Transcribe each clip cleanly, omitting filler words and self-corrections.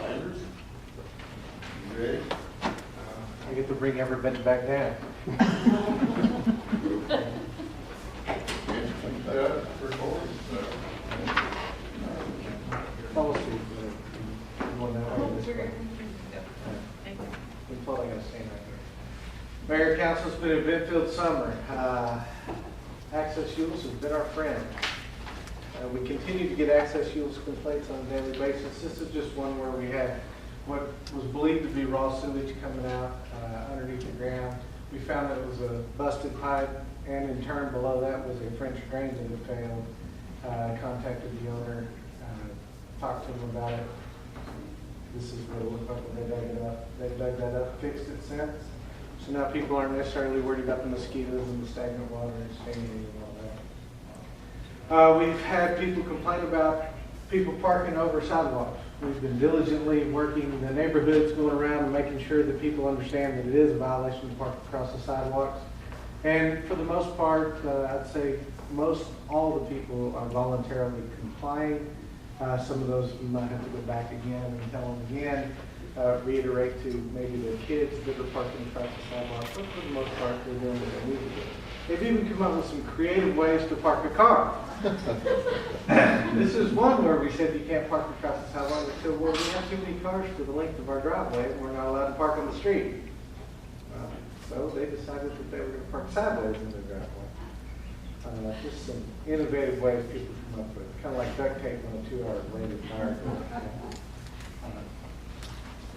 Sanders, you ready? I get to bring everybody back down. Policy. Going that way, this way. That's all I gotta say right here. Mayor, Council, it's been an event-filled summer. Access Euless has been our friend. We continue to get Access Euless complaints on a daily basis. This is just one where we had what was believed to be raw sewage coming out underneath the ground. We found that it was a busted pipe, and in turn below that was a French drain that had failed. Contacted the owner, talked to him about it. This is what it looked like when they dug it up. They dug that up, fixed it since. So now people aren't necessarily worried about the mosquitoes and the stagnant water and staining and all that. We've had people complain about people parking over sidewalks. We've been diligently working the neighborhoods, going around and making sure that people understand that it is a violation to park across the sidewalks. And for the most part, I'd say most all the people are voluntarily complying. Some of those you might have to go back again and tell them again, reiterate to maybe the kids that are parking across the sidewalk, but for the most part, they're doing what they need to do. They've even come up with some creative ways to park a car. This is one where we said you can't park across the sidewalk. We said, well, we have too many cars for the length of our driveway, and we're not allowed to park on the street. So they decided that they were going to park sideways in their driveway. Just some innovative ways people come up with, kind of like duct tape on a 2-hour related fire.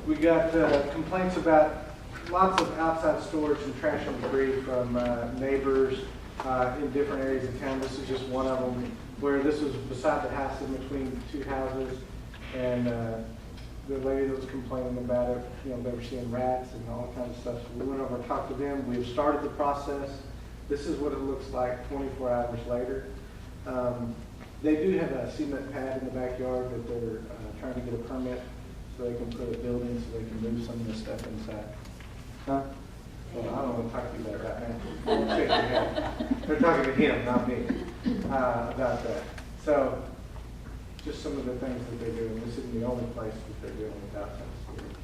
We got complaints about lots of outside storage and trash and debris from neighbors in different areas of town. This is just one of them, where this was beside the house in between 2 houses, and the lady that was complaining about it, you know, they were seeing rats and all kinds of stuff. So we went over and talked to them. We've started the process. This is what it looks like 24 hours later. They do have a cement pad in the backyard that they're trying to get a permit so they can put a building so they can move some of the stuff inside. Huh? Well, I don't want to talk to you about that now. They're talking to him, not me, about that. So, just some of the things that they're doing. This isn't the only place that they're doing with outside storage.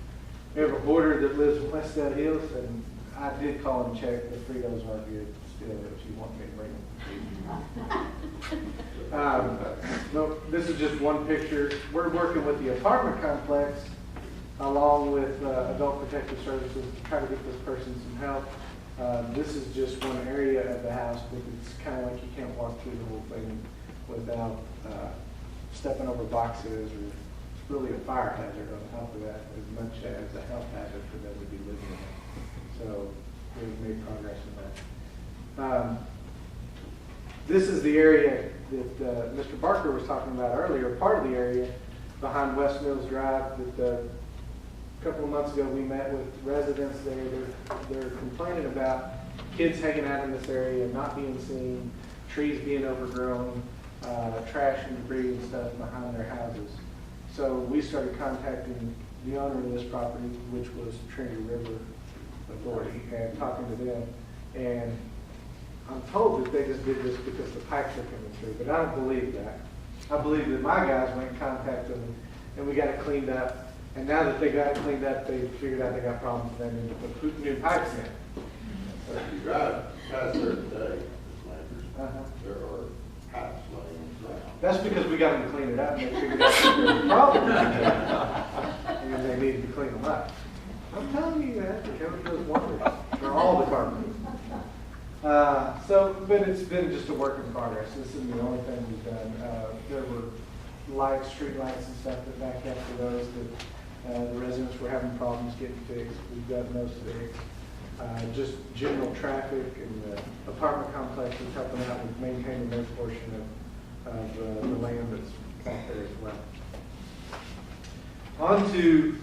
We have a boarder that lives in West Del Hills, and I did call and check. The Fritos aren't here still if you want me to bring them. No, this is just one picture. We're working with the apartment complex along with Adult Protective Services to try to get this person some help. This is just one area of the house, but it's kind of like you can't walk through the whole thing without stepping over boxes, or it's really a fire hazard on top of that as much as a health hazard for them to be living in it. So we've made progress in that. This is the area that Mr. Barker was talking about earlier, part of the area behind West Mills Drive that a couple of months ago we met with residents there. They're complaining about kids hanging out in this area, not being seen, trees being overgrown, trash and debris and stuff behind their houses. So we started contacting the owner of this property, which was Trinity River Authority, and talking to them. And I'm told that they just did this because the pipes are coming through, but I don't believe that. I believe that my guys went and contacted them, and we got it cleaned up. And now that they got it cleaned up, they figured out they got problems, and they need to put new pipes in. So if you drive past there today, there are pipes laying around. That's because we got them to clean it up, and they figured out that there was a problem. And they needed to clean them up. I'm telling you that, the county does wonders for all departments. But it's been just a work in progress. This isn't the only thing we've done. There were lights, street lights and stuff that backed up to those that the residents were having problems getting fixed. We've got those fixed. Just general traffic and the apartment complex is helping out with maintaining their portion of the land that's back there as well. On to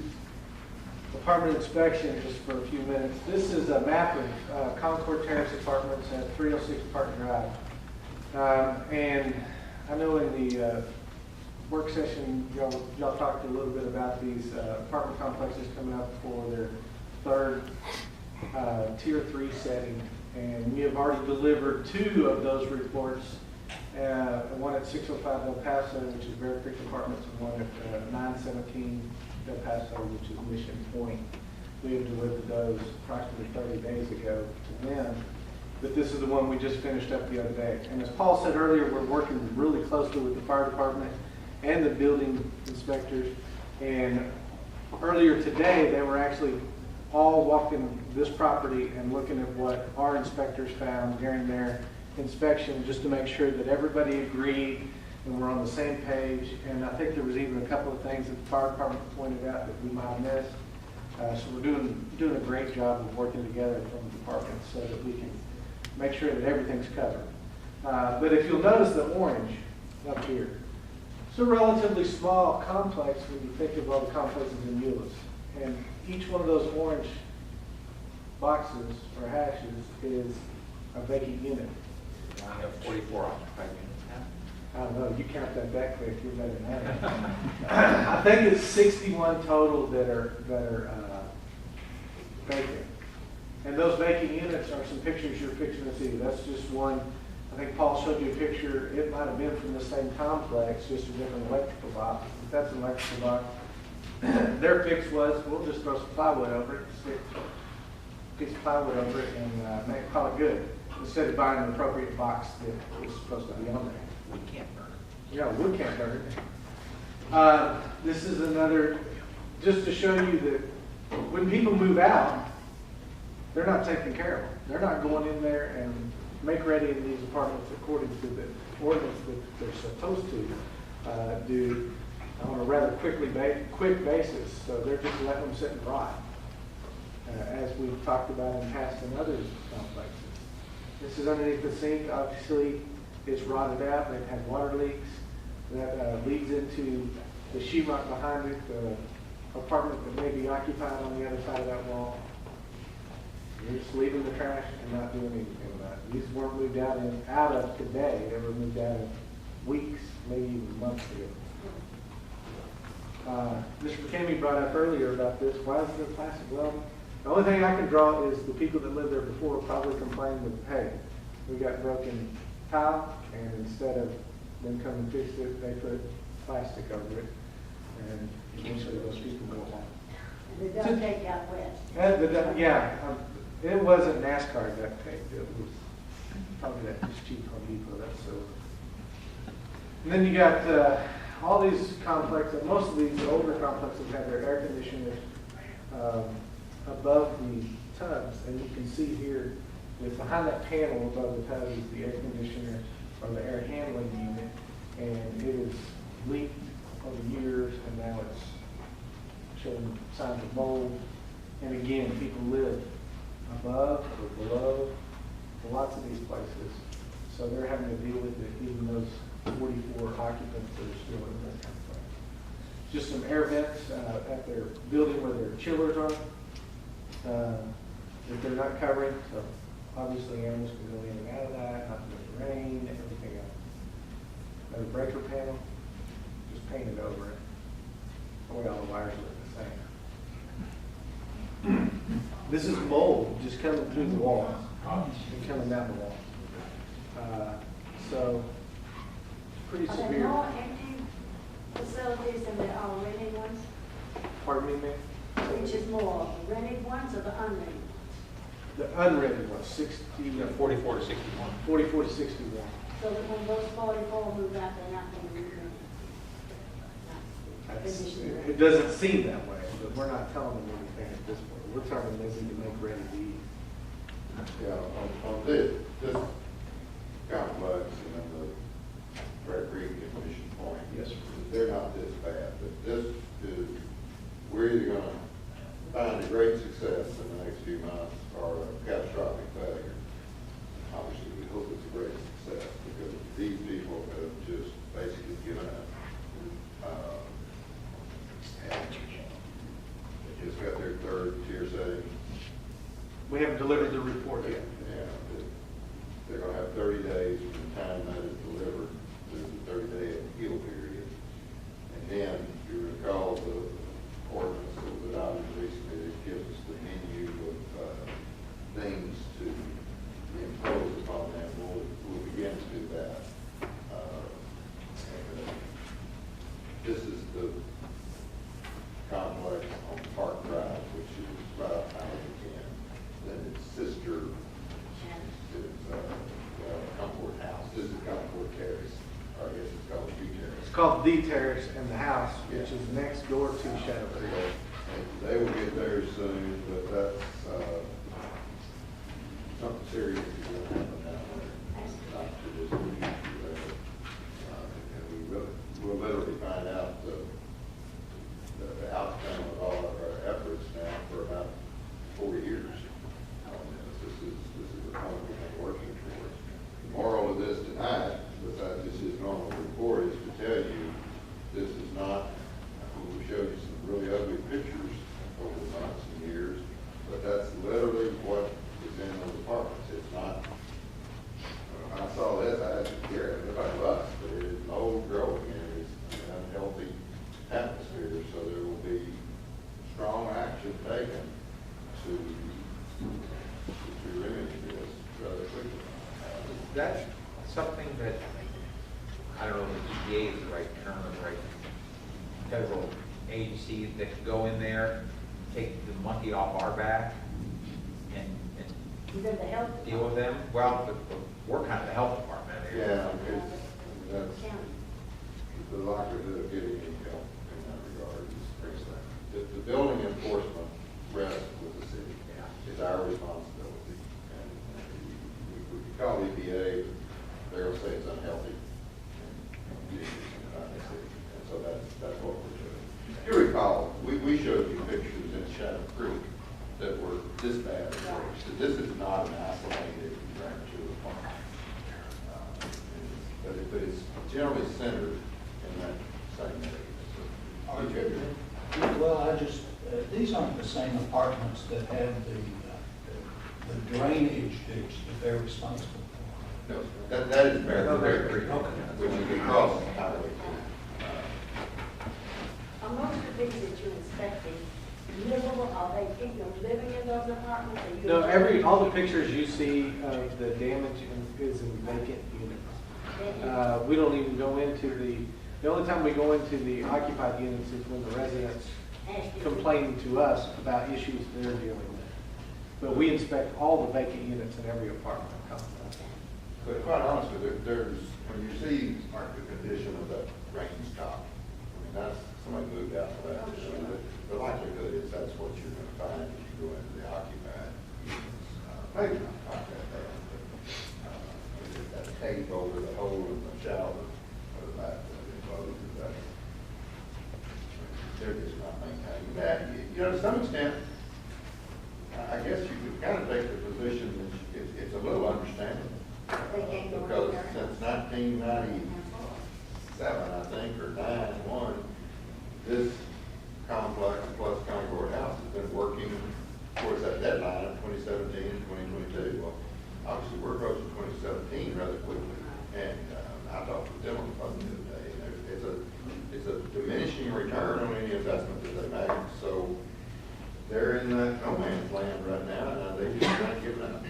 apartment inspection just for a few minutes. This is a map of Concord Terrace Apartments at 306 Park Drive. And I know in the work session, y'all talked a little bit about these apartment complexes coming up for their third Tier 3 setting. And we have already delivered 2 of those reports one at 605 El Paso, which is Bear Creek Apartments, and one at 917 El Paso, which is Mission Point. We have delivered those approximately 30 days ago to them, but this is the one we just finished up the other day. And as Paul said earlier, we're working really closely with the fire department and the building inspectors. And earlier today, they were actually all walking this property and looking at what our inspectors found during their inspection, just to make sure that everybody agreed and we're on the same page. And I think there was even a couple of things that the fire department pointed out that we might have missed. So we're doing a great job of working together from the department so that we can make sure that everything's covered. But if you'll notice the orange up here, it's a relatively small complex when you think of all the complexes in Euless. And each one of those orange boxes or hashes is a vacant unit. I have 44 occupied units now. I don't know, you count that quick, you're better than that. I think it's 61 total that are vacant. And those vacant units are some pictures you're fixing to see. That's just one. I think Paul showed you a picture. It might have been from the same complex, just a different electrical box. If that's an electrical box, their fix was, we'll just throw some plywood over it, stick a piece of plywood over it, and call it good, instead of buying an appropriate box that was supposed to be on there. We can't burn it. Yeah, wood can't burn it. This is another, just to show you that when people move out, they're not taken care of. They're not going in there and make ready in these apartments according to the ordinance that they're supposed to do on a rather quick basis. So they're just letting them sit and rot, as we've talked about in past and other complexes. This is underneath the sink. Obviously, it's rotted out. They've had water leaks. That leads into the sheetrock behind it, the apartment that may be occupied on the other side of that wall. You're just leaving the trash and not doing anything about it. These weren't moved out of today. They were moved out of weeks, maybe even months ago. Mr. McCamey brought up earlier about this. Why is there plastic? Well, the only thing I can draw is the people that lived there before probably complained that, hey, we got broken tile, and instead of them coming and fix it, they put plastic over it, and eventually those people go home. And it doesn't take out wet. It wasn't NASCAR duct tape. It was probably that just cheap Home Depot. That's so. And then you got all these complexes. Most of these older complexes have their air conditioners above the tubs, and you can see here that behind that panel above the tub is the air conditioner or the air handling unit, and it has leaked over years, and now it's showing signs of mold. And again, people live above or below lots of these places, so they're having to deal with it, even those 44 occupants that are still in this complex. Just some air vents at their building where their chillers are that they're not covering, so obviously animals can go in and out of that, not to the rain, and everything else. Another breaker panel, just painted over it. The way all the wires look the same. This is mold just coming through the walls and coming down the wall. So it's pretty Are there severe. more empty facilities than there are rented ones? Pardon me, ma'am? Which is more, the rented ones or the unrented ones? The unrented was 44 to 61. 44 to 61. So that when those 44 move out, they're not going to be rented? It doesn't seem that way, but we're not telling them anything at this point. We're telling them they need to make ready to eat. Yeah, on this complex, the Bear Creek and Mission Point. Yes, sir. They're not this bad, but this is, we're either gonna find a great success in the next few months or a catastrophic failure. Obviously, we hope it's a great success because these people have just basically given up. And they just got their third tier setting. We haven't delivered the report yet. Yeah, they're gonna have 30 days from the time that is delivered to the 30-day appeal period. And then, if you recall, the ordinance that was adopted recently that gives us the menu of things to impose upon them, we'll begin to do that. called The Terrace and the House, which is next door to Shadow Creek. They will get there soon, but that's, something serious is going to happen down there. Not to just be there. And we'll literally find out the outcome of all of our efforts now for about 4 years on this. This is the point we've been working towards. The moral of this tonight, besides just his normal report, is to tell you this is not, we'll show you some really ugly pictures over the months and years, but that's literally what is in those apartments. It's not, when I saw this, I had to scare it. It looked like rust, but it is old growing and it's an unhealthy atmosphere, so there will be strong action taken to remedy this rather quickly. That's something that, I don't know if the EPA is the right term or the right federal agency that could go in there, take the monkey off our back and You got the health. deal with them. Well, we're kind of the health department. Yeah, that's County. the likelihood of getting any help in that regard is pretty slim. The building enforcement rests with the city. Yeah. It's our responsibility. And we could call EPA, but they'll say it's unhealthy. And so that's what we're doing. You recall, we showed you pictures in Shadow Creek that were this bad. So this is not an isolated two apartment. But it's generally centered in that same area. Well, these aren't the same apartments that have the drainage ditch that they're responsible for. No, that is American Bear Creek, Okay. which is across Highway 2. Are most of the things that you're inspecting livable, are they people living in those apartments? Or you- No, all the pictures you see of the damage is in vacant units. We don't even go into the only time we go into the occupied units is when the residents complain to us about issues they're dealing with. But we inspect all the vacant units in every apartment complex. But quite honestly, there's, when you see like the condition of that rain stop, I mean, that's, somebody moved out of that. The likelihood is that's what you're going to find if you go into the occupied units. Maybe not like that bad, but that tape over the hole in the shower or the back that encloses that. They're just not maintaining that. You know, to some extent, I guess you could kind of take the position that it's a little understandable. Because since 1997, I think, or 91, this complex plus county courthouse has been working towards that deadline of 2017 and 2022. Well, obviously, we're approaching 2017 rather quickly, and I talked with them on the phone the other day, and it's a diminishing return on any investment that they make. So they're in that no man's land right now, and they just not giving up.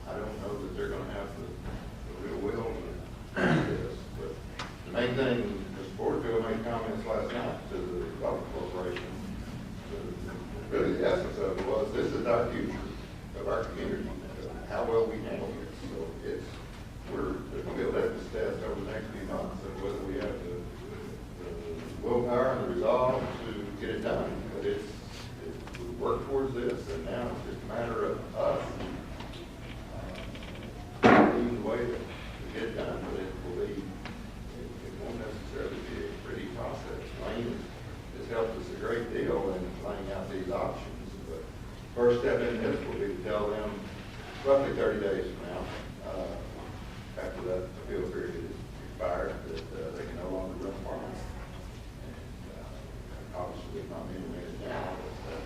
I don't know that they're going to have the real will to do this, but the main thing, Mr. Porterfield made comments last night to the development corporation. Really, the essence of it was, this is our future of our community, how well we handle it. So there's going to be a litmus test over the next few months of whether we have the willpower and the resolve to get it done. But we work towards this, and now it's just a matter of us the way to get it done, but it won't necessarily be a pretty process. Wayne has helped us a great deal in laying out these options, but first step in this will be to tell them roughly 30 days from now, after that appeal period is expired, that they can no longer run apartments. And obviously, it's not being made now, but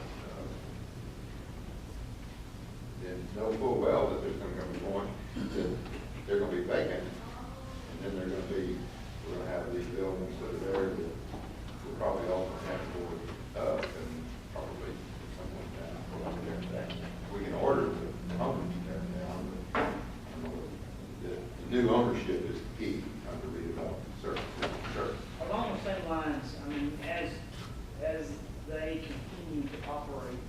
then know full well that there's going to be one that they're going to be vacant, and then we're going to have these buildings that are there that we'll probably all have to board up and probably someone down for one there and that. We can order the homes to tear down, but the new ownership is key under redevelopment services. Along the same lines, I mean, as they continue to operate,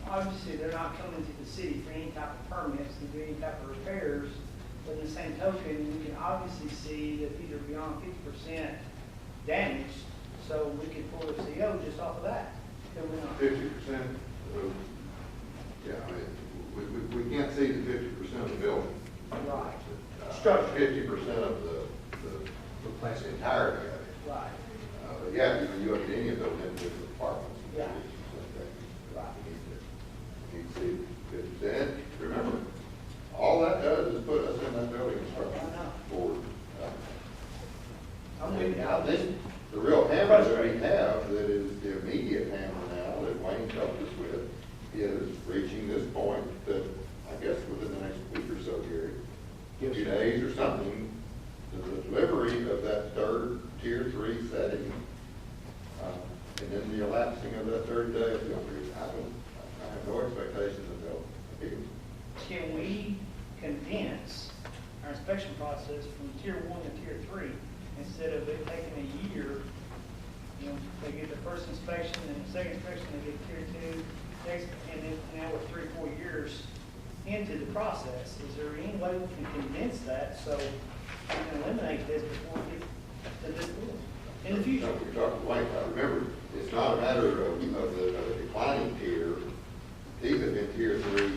obviously they're not coming to the city for any type of permits to do any type of repairs But in the same token, we can obviously see that these are beyond 50% damaged, so we could pull a CO just off of that. Could we not? 50% of, yeah, I mean, we can't see the 50% of the building. Right. Structure. 50% of the entirety of it. Right. But yeah, you look at any of those individual apartments. Yeah. Right. You need to see 50%. Remember, all that does is put us in that building structure I know. board. I'm with you. Now, the real hammer that we have, that is the immediate hammer now, that Wayne helped us with, is reaching this point that, I guess, within the next week or so, Gary, Yes, 2 sir. days or something, the delivery of that third tier 3 setting, and then the elapsing of that third day of delivery. I have no expectation that they'll be. Can we condense our inspection process from tier 1 to tier 3 instead of it taking a year? You know, they get the first inspection, and the second inspection, they get tier 2, and then now we're 3-4 years into the process. Is there any way we can condense that so we can eliminate this before we get to this point in the future? We talked to Wayne, I remember, it's not a matter of the declining tier. These have been tier 3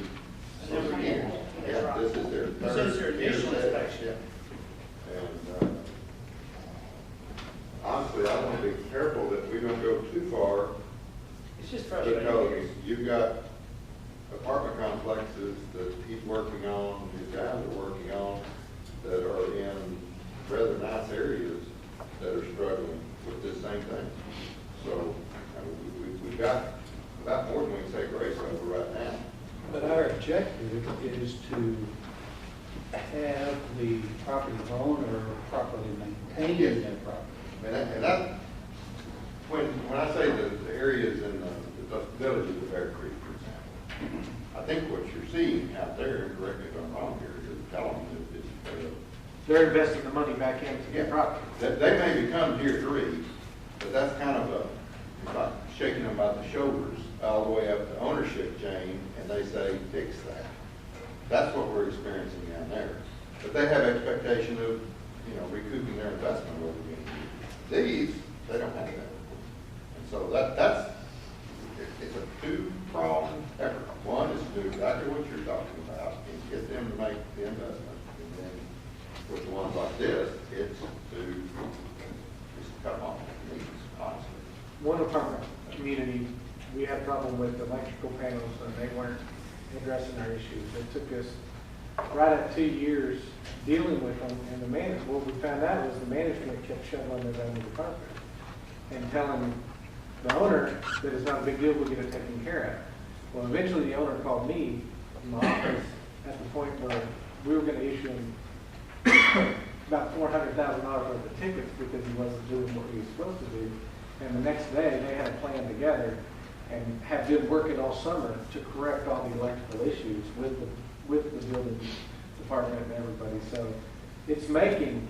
for That's years. Yeah, right. this is their This third is their tier initial setting. inspection. Yeah. And honestly, I want to be careful that we don't go too far, It's just frustrating. because you've got apartment complexes that he's working on, his guys are working on, that are in rather nice areas that are struggling with this same thing. So, I mean, we've got about more than we can say grace over right now. But our objective is to have the property owner properly maintain their property. And that, when I say the areas in the villages of Bear Creek, for example, I think what you're seeing out there, and correct me if I'm wrong here, is telling you that They're investing the money back into the property. they may become tier 3, but that's kind of it's like shaking them by the shoulders all the way up the ownership chain, and they say, fix that. That's what we're experiencing down there. But they have expectation of, recouping their investment over the years. These, they don't have that. And so it's a 2-pronged effort. One is to do exactly what you're talking about, is get them to make the investment. And then with the ones like this, it's to just cut them off the needs, honestly. One apartment community, we had a problem with electrical panels, and they weren't addressing our issues. It took us right at 2 years dealing with them, and what we found out was the management kept shoveling it under the carpet and telling the owner that it's not a big deal, we'll get it taken care of. Well, eventually the owner called me in my office at the point where we were gonna issue him about $400,000 worth of tickets because he wasn't doing what he was supposed to do. And the next day, they had a plan together and have been working all summer to correct all the electrical issues with the building department and everybody. So it's making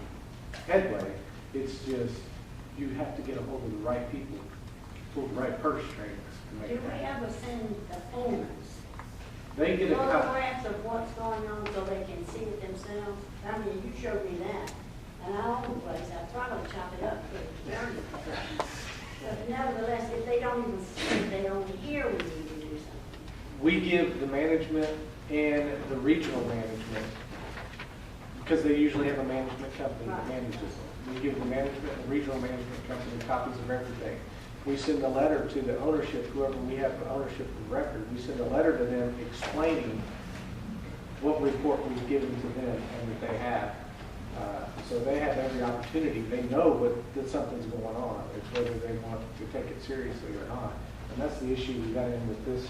headway. It's just, you have to get a hold of the right people, pull the right purse strings to make Do it we happen. ever send the owners They get a copy. photographs of what's going on so they can see it themselves? I mean, you showed me that, and I own the place, I'd probably chop it up, put it down. But nevertheless, if they don't even see it, they don't hear we need to do something. We give the management and the regional management, because they usually have a management company that manages them. We give the management and regional management company copies of everything. We send a letter to the ownership, whoever we have the ownership of the record, we send a letter to them explaining what report we've given to them and that they have. So they have every opportunity. They know that something's going on. It's whether they want to take it seriously or not. And that's the issue we got in with this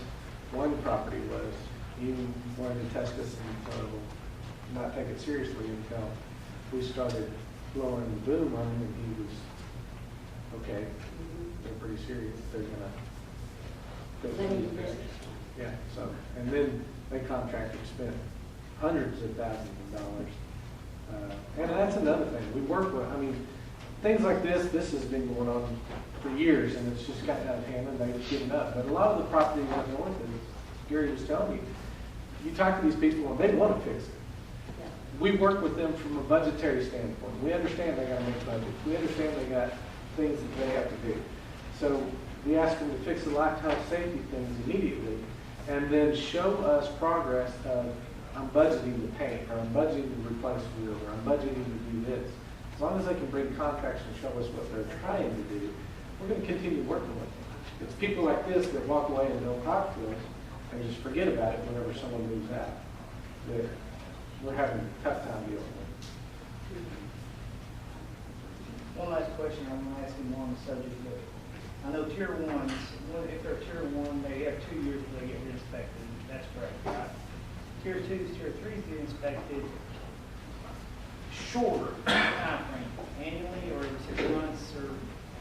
one property was he wanted to test us and so not take it seriously until we started blowing the boom on him and he was, okay, they're pretty serious. They're gonna Let him finish. yeah, so, and then they contracted, spent hundreds of thousands of dollars. And that's another thing, we work with, things like this has been going on for years, and it's just gotten out of hand, and they've given up. But a lot of the properties up north, as Gary was telling you talk to these people, and they want to fix it. we work with them from a budgetary standpoint. We understand they gotta make budgets. We understand they got things that they have to do. So we ask them to fix the lifetime safety things immediately, and then show us progress of, I'm budgeting to paint, or I'm budgeting to replace wheels, or I'm budgeting to do this. As long as they can bring contracts and show us what they're trying to do, we're gonna continue working with them. It's people like this that walk away and don't talk to us, and just forget about it whenever someone moves out, that we're having a tough time dealing with. One last question, I'm gonna ask you more on the subject, but I know tier ones, if they're tier one, they have 2 years till they get re-inspected, that's correct, right? Tier twos, tier threes get inspected shorter timeframe, annually or 6 months or?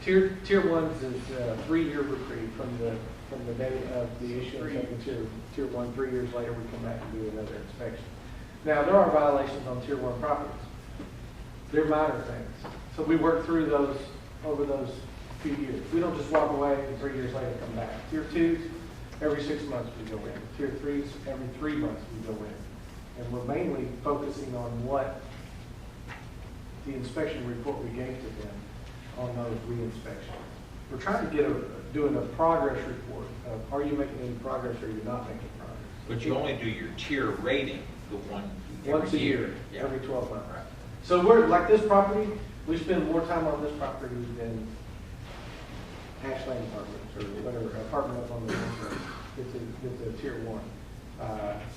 Tier ones is a 3-year reprieve from the date of the issuance of the tier one. 3 years later, we come back and do another inspection. Now, there are violations on tier one properties. They're minor things. So we work through those over those few years. We don't just walk away and 3 years later come back. Tier twos, every 6 months we go in. Tier threes, every 3 months we go in. And we're mainly focusing on what the inspection report we gave to them on those re-inspections. We're trying to doing a progress report of, are you making any progress or you're not making progress? But you only do your tier rating, the one Once a every year, Yeah. every 12 months. Right. So we're, like this property, we spend more time on this property than Ashland Apartments or whatever, apartment up on the north road. It's a tier one.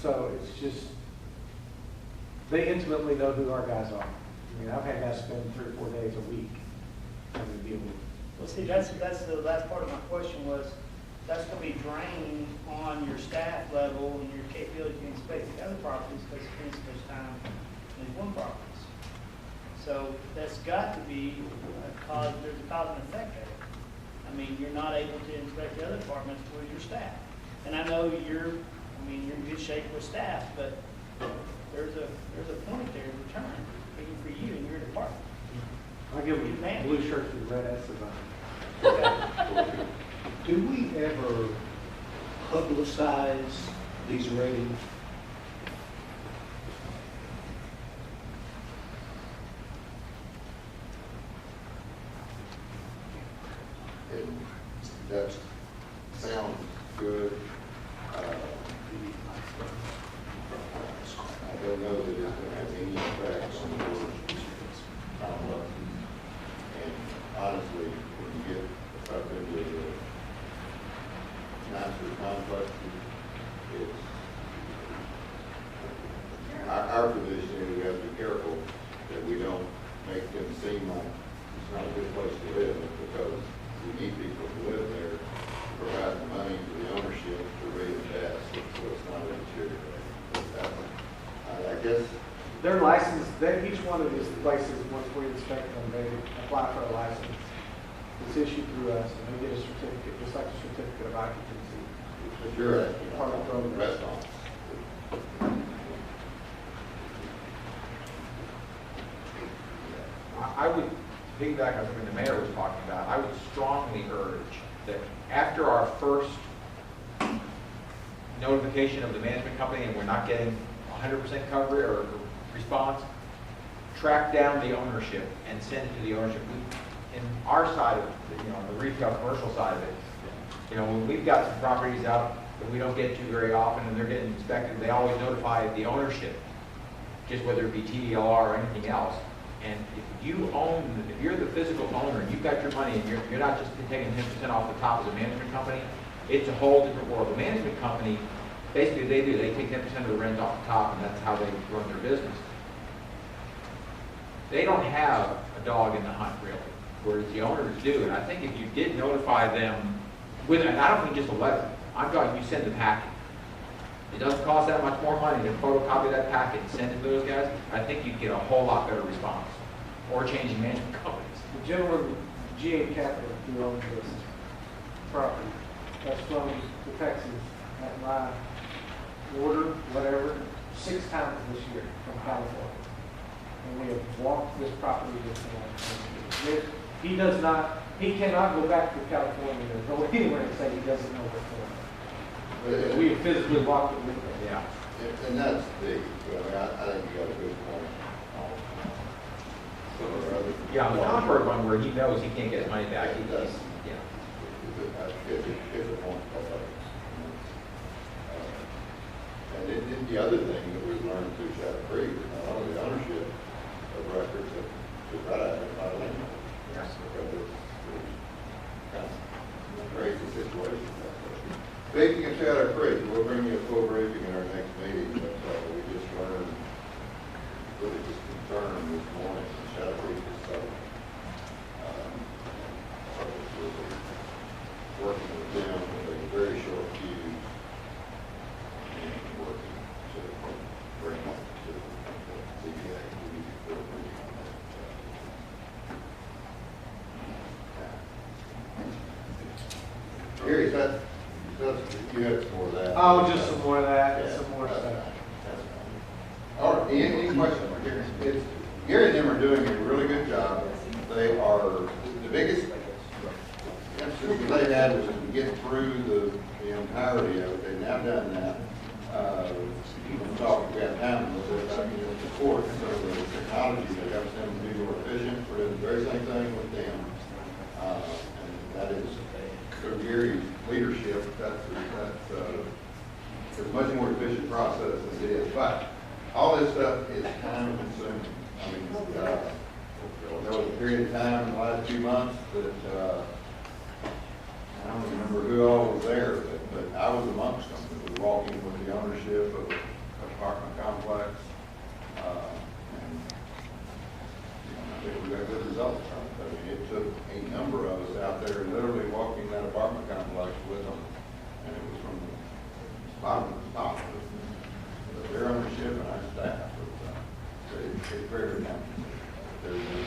So it's just, they intimately know who our guys are. I mean, I've had guys spend 3 or 4 days a week having to deal with. Well, see, that's the last part of my question was, that's gonna be draining on your staff level and your capability to inspect the other properties, because for instance, there's time in one properties. So that's got to be there's a cause and effect there. I mean, you're not able to inspect the other departments with your staff. And I know you're in good shape with staff, but there's a point there of return, even for you and your department. I give them Man. blue shirts with red S on. Do we ever publicize these ratings? And that sounds good. I don't know that it's going to have any effect on your complexes. And honestly, when you get up into the nicer complexes, it's, our position is we have to be careful that we don't make them seem like it's not a good place to live, because we need people to live there, to provide the money for the ownership to reinvest, so it's not a deteriorating. I guess, Their license, each one of these places, once we inspect them, they apply for a license. It's issued through us, and they get a certificate, just like a certificate of occupancy. if you're asking Part of the about program. restaurants, I would piggyback on something the mayor was talking about. I would strongly urge that after our first notification of the management company and we're not getting 100% coverage or response, track down the ownership and send it to the ownership. In our side of the retail commercial side of it, when we've got some properties out that we don't get to very often and they're getting inspected, they always notify the ownership, just whether it be TDLR or anything else. And if you're the physical owner and you've got your money and you're not just taking 10% off the top of the management company, it's a whole different world. The management company, basically they take 10% of the rent off the top, and that's how they run their business. They don't have a dog in the hunt, really, whereas the owners do. And I think if you did notify them and I don't mean just a letter, I'm talking you send the packet. It doesn't cost that much more money to photocopy that packet and send it to those guys. I think you'd get a whole lot better response. Or changing management companies. The gentleman, GA Capital, who owns this property, has flown to Texas at my order, whatever, 6 times this year from California. And we have walked this property with him. He cannot go back to California or go anywhere and say he doesn't know what's going on. We have physically walked it with him. Yeah. And that's the, I think you got a good point. Yeah, on the Concord one where he knows he can't get his money back, he does, yeah. It's a point. And then the other thing that we learned through Shadow Creek is not only the ownership of records, but just right out of my land. Yes. Because it's kind of a crazy situation. Speaking of Shadow Creek, we'll bring you a full briefing in our next meeting, but we just learned, really just confirmed this morning, that Shadow Creek is sold. So we'll be working with them with a very short fuse and working to bring up to the CBA. Gary, you had some more of that. Oh, just some more of that, Yeah, some more that's stuff. fine, that's fine. All right, any questions for Gary? Gary and them are doing a really good job. They are, the biggest emphasis that they had was to get through the entirety of it. They've now done that. We'll talk, we have time, a little bit about the court, so the technology that helps them be more efficient. We're doing the very same thing with them. And that is, through Gary's leadership, that's a much more efficient process than it is. But all this stuff is time consuming. I mean, there was a period of time in the last few months that, I don't remember who all was there, but I was amongst them. That was walking with the ownership of an apartment complex. And, I think we got good results from it. I mean, it took a number of us out there literally walking that apartment complex with them. And it was from the bottom to the top. Their ownership and our staff. It's very good. They're doing